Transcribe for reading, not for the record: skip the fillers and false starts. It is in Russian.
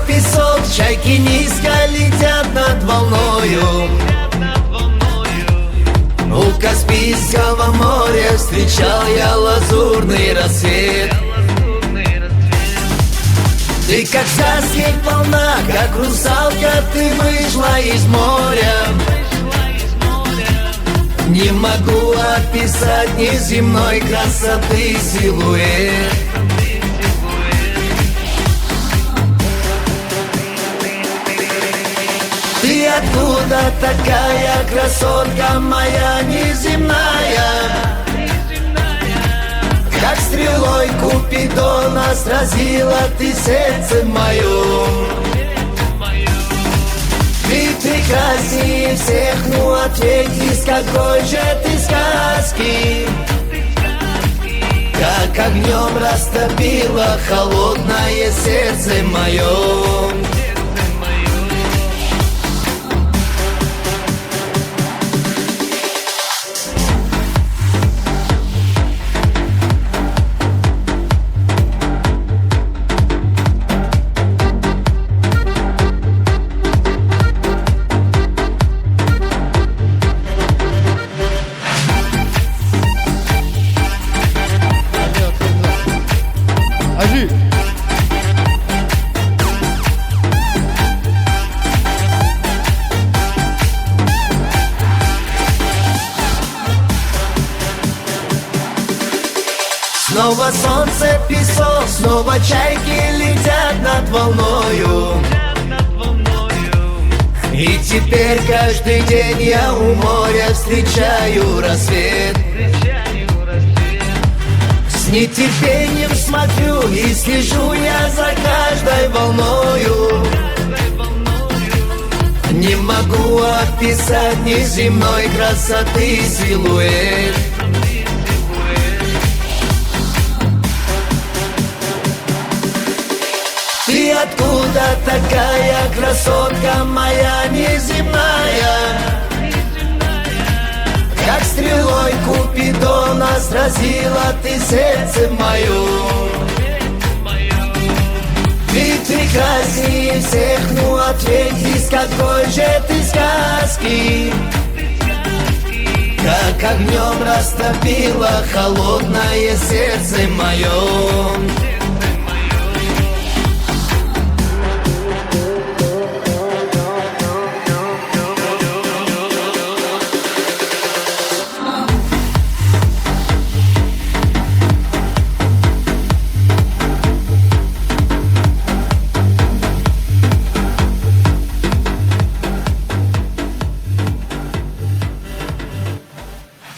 песок, чайки низко летят над волною. У Каспийского моря встречал я лазурный рассвет. Ты как сказки полна, как русалка ты вышла из моря. Не могу описать неземной красоты силуэт. Ты откуда такая красотка моя неземная? Как стрелой Купидона сразила ты сердце мое. Ты прекраснее всех, ну ответь, из какой же ты сказки? Как огнем растопило холодное сердце мое. Снова солнце, песок, снова чайки летят над волною. И теперь каждый день я у моря встречаю рассвет. С нетерпением смотрю и слежу я за каждой волною. Не могу описать неземной красоты силуэт. Ты откуда такая красотка моя неземная? Как стрелой Купидона сразила ты сердце мое. Ты прекраснее всех, ну ответь, из какой же ты сказки? Как огнем растопило холодное сердце мое.